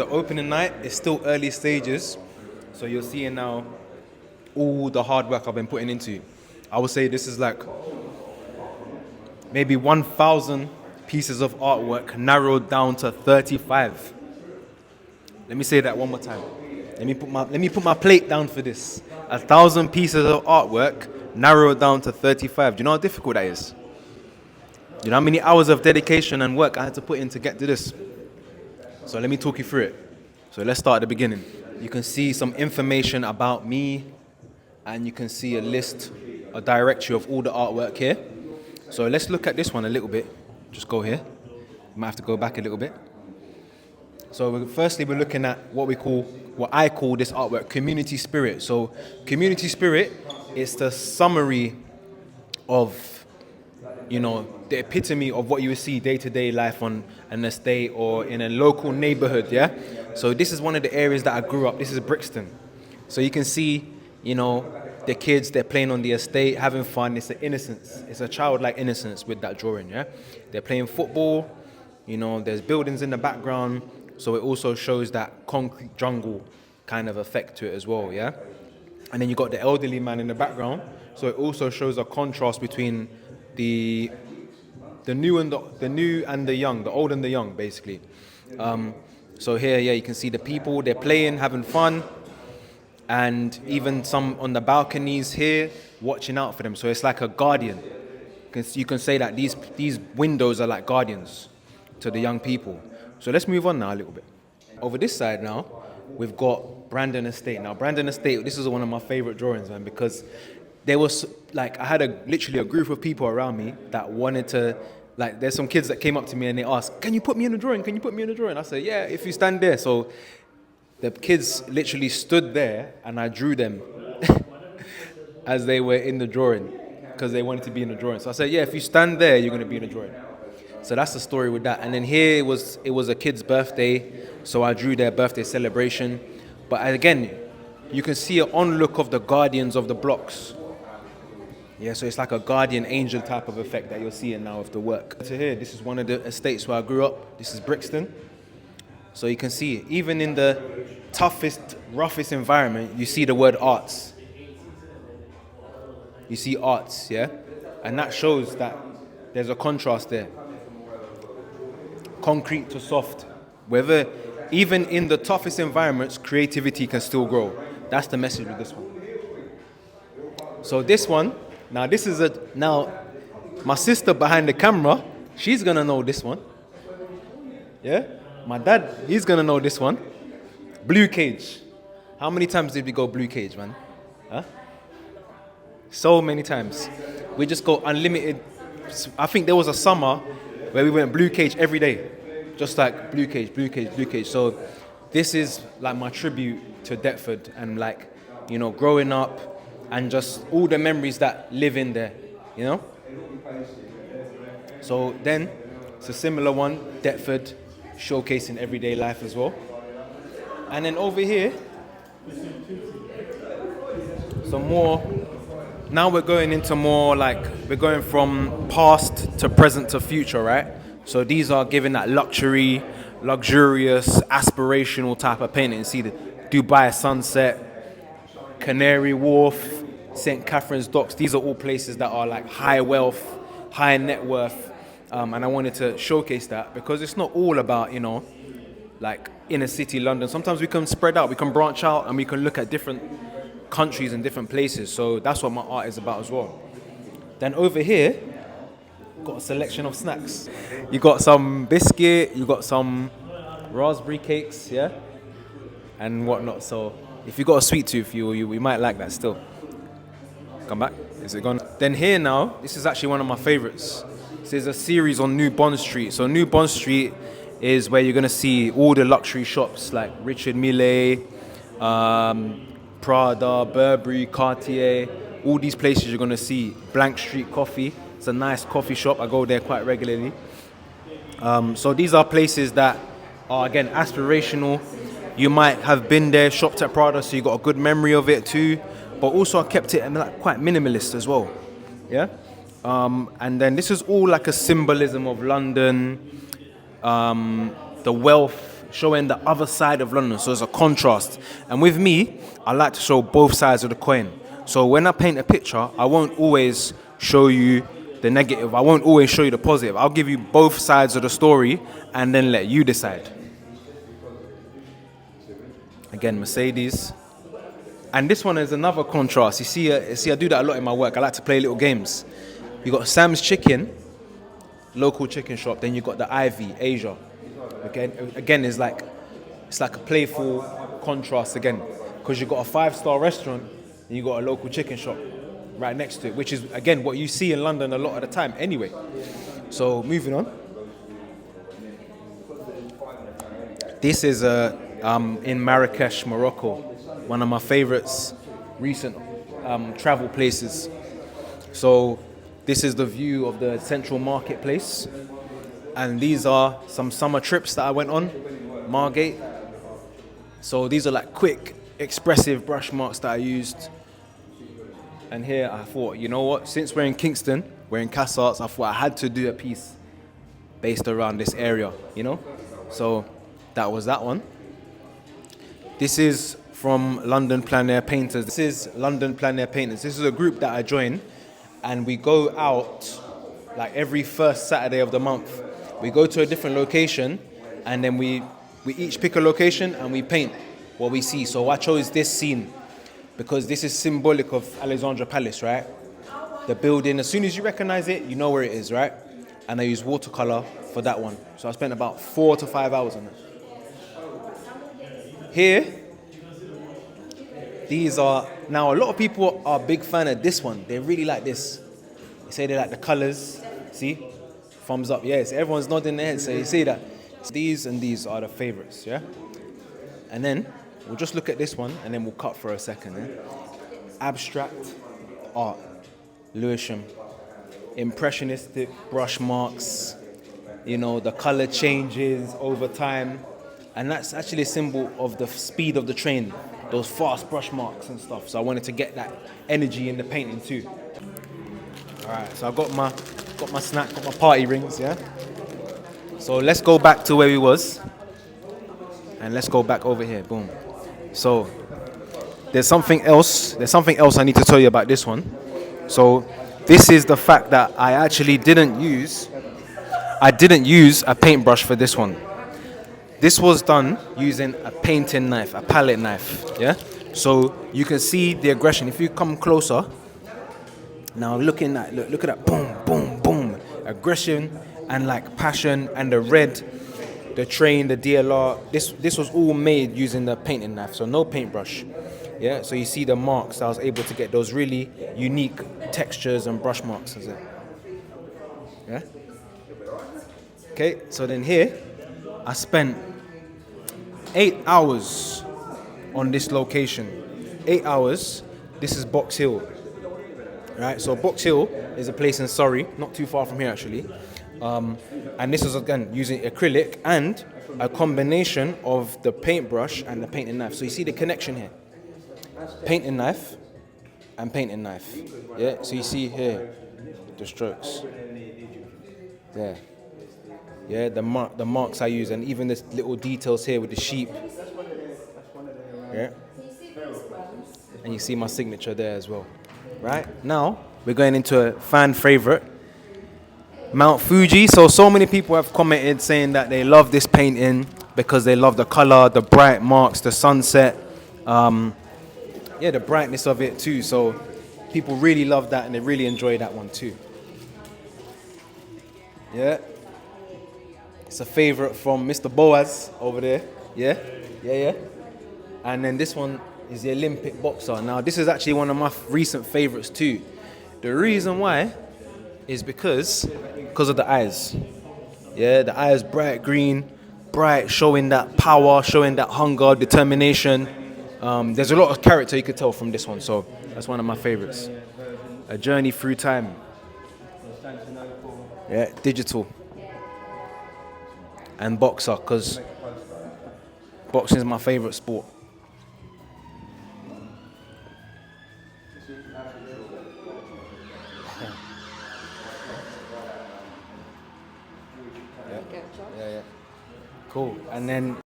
The opening night is still early stages, so you're seeing now all the hard work I've been putting into. I would say this is like maybe 1,000 pieces of artwork narrowed down to 35. Let me say that one more time. Let me put my plate down for this. 1,000 pieces of artwork narrowed down to 35. Do you know how difficult that is? Do you know how many hours of dedication and work I had to put in to get to this? So let me talk you through it. So let's start at the beginning. You can see some information about me, and you can see a list, a directory of all the artwork here. So let's look at this one a little bit. Just go here. Might have to go back a little bit. So firstly, we're looking at what I call this artwork, community spirit. So community spirit is the summary of, the epitome of what you would see day-to-day life on an estate or in a local neighborhood, yeah? So this is one of the areas that I grew up. This is Brixton. So you can see, the kids, they're playing on the estate, having fun. It's the innocence. It's a childlike innocence with that drawing, yeah? They're playing football. There's buildings in the background. So it also shows that concrete jungle kind of effect to it as well, yeah? And then you got the elderly man in the background. So it also shows a contrast between the new and the young, the old and the young, basically. So here, yeah, you can see the people, they're playing, having fun, and even some on the balconies here, watching out for them. So it's like a guardian. You can say that these windows are like guardians to the young people. So let's move on now a little bit. Over this side now, we've got Brandon Estate. Now, Brandon Estate, this is one of my favorite drawings, man, because there was, I had literally a group of people around me that wanted to, there's some kids that came up to me and they asked, can you put me in a drawing? Can you put me in a drawing? I said, yeah, if you stand there. So the kids literally stood there and I drew them as they were in the drawing because they wanted to be in the drawing. So I said, yeah, if you stand there, you're going to be in the drawing. So that's the story with that. And then here it was a kid's birthday, so I drew their birthday celebration. But again, you can see an onlook of the guardians of the blocks. Yeah, so it's like a guardian angel type of effect that you're seeing now of the work. To here, this is one of the estates where I grew up. This is Brixton. So you can see, even in the toughest, roughest environment, you see the word arts. You see arts, yeah? And that shows that there's a contrast there. Concrete to soft. Even in the toughest environments, creativity can still grow. That's the message with this one. So this one, now my sister behind the camera, she's gonna know this one. Yeah? My dad, he's gonna know this one. Blue Cage. How many times did we go Blue Cage, man? Huh? So many times. We just go unlimited. I think there was a summer where we went Blue Cage every day. Just like Blue Cage, Blue Cage, Blue Cage. So this is like my tribute to Deptford and growing up and just all the memories that live in there, So then it's a similar one, Deptford, showcasing everyday life as well. And then over here, some more. Now we're going into more we're going from past to present to future, right? So these are giving that luxurious, aspirational type of painting. You see the Dubai sunset, Canary Wharf, St. Catherine's Docks. These are all places that are high wealth, high net worth. And I wanted to showcase that because it's not all about, inner city London. Sometimes we can spread out, we can branch out and we can look at different countries and different places. So that's what my art is about as well. Then over here, got a selection of snacks. You got some biscuit, you got some raspberry cakes, yeah, and whatnot. So if you got a sweet tooth, you might like that still. Come back. Is it gone? Then here now, this is actually one of my favorites. This is a series on New Bond Street. So New Bond Street is where you're gonna see all the luxury shops like Richard Mille, Prada, Burberry, Cartier. All these places you're gonna see. Blank Street Coffee. It's a nice coffee shop. I go there quite regularly. So these are places that are, again, aspirational. You might have been there, shopped at Prada, so you got a good memory of it too. But also I kept it quite minimalist as well. Yeah? And then this is all a symbolism of London, the wealth showing the other side of London, so it's a contrast. And with me, I like to show both sides of the coin. So when I paint a picture, I won't always show you the negative. I won't always show you the positive. I'll give you both sides of the story and then let you decide. Again, Mercedes. And this one is another contrast. You see, I do that a lot in my work. I like to play little games. You got Sam's Chicken, local chicken shop. Then you got the Ivy, Asia. Again, it's like a playful contrast again, because you got a 5-star restaurant and you got a local chicken shop right next to it, which is again what you see in London a lot of the time. Anyway, so moving on. This is in Marrakesh, Morocco, one of my favorites, recent travel places. So this is the view of the central marketplace, and these are some summer trips that I went on, Margate. So these are like quick, expressive brush marks that I used. And here I thought, you know what, since we're in Kingston, we're in Cassarts, I thought I had to do a piece based around this area, you know? So that was that one. This is from London Plein Air Painters. This is London Plein Air Painters. This is a group that I join, and we go out like every first Saturday of the month. We go to a different location, and then we each pick a location and we paint what we see. So I chose this scene because this is symbolic of Alexandra Palace, right? The building, as soon as you recognize it, you know where it is, right? And I use watercolor for that one. So I spent about 4 to 5 hours on it. Here, these are, now a lot of people are a big fan of this one. They really like this. They say they like the colors. See? Thumbs up. Yes, everyone's nodding their head, so you see that. These and these are the favorites, yeah? And then we'll just look at this one and then we'll cut for a second. Yeah? Abstract art, Lewisham. Impressionistic brush marks, you know, the color changes over time. And that's actually a symbol of the speed of the train, those fast brush marks and stuff. So I wanted to get that energy in the painting too. All right, so I've got my snack, got my party rings, yeah? So let's go back to where we was. And let's go back over here, boom. So there's something else I need to tell you about this one. So this is the fact that I actually didn't use a paintbrush for this one. This was done using a painting knife, a palette knife, yeah? So you can see the aggression. If you come closer, now look at that, boom, boom, boom. Aggression and like passion and the red, the train, the DLR. This was all made using the painting knife, so no paintbrush, yeah? So you see the marks, I was able to get those really unique textures and brush marks, is it? Yeah? Okay, so then here, I spent 8 hours on this location. 8 hours. This is Box Hill. Right, so Box Hill is a place in Surrey, not too far from here actually. And this is again using acrylic and a combination of the paintbrush and the painting knife. So you see the connection here. Painting knife and painting knife. Yeah, so you see here the strokes. There. Yeah, the marks I use, and even the little details here with the sheep. Yeah. And you see my signature there as well. Right? Now, we're going into a fan favorite, Mount Fuji. So many people have commented saying that they love this painting because they love the color, the bright marks, the sunset. The brightness of it too. So people really love that and they really enjoy that one too. Yeah. It's a favorite from Mr. Boaz over there. Yeah. And then this one is the Olympic boxer. Now, this is actually one of my recent favorites too. The reason why is because of the eyes. Yeah, the eyes bright green, bright, showing that power, showing that hunger, determination. There's a lot of character you could tell from this one, so that's one of my favorites. A journey through time. Yeah, digital. And boxer, because boxing is my favorite sport. Yeah. Cool. And then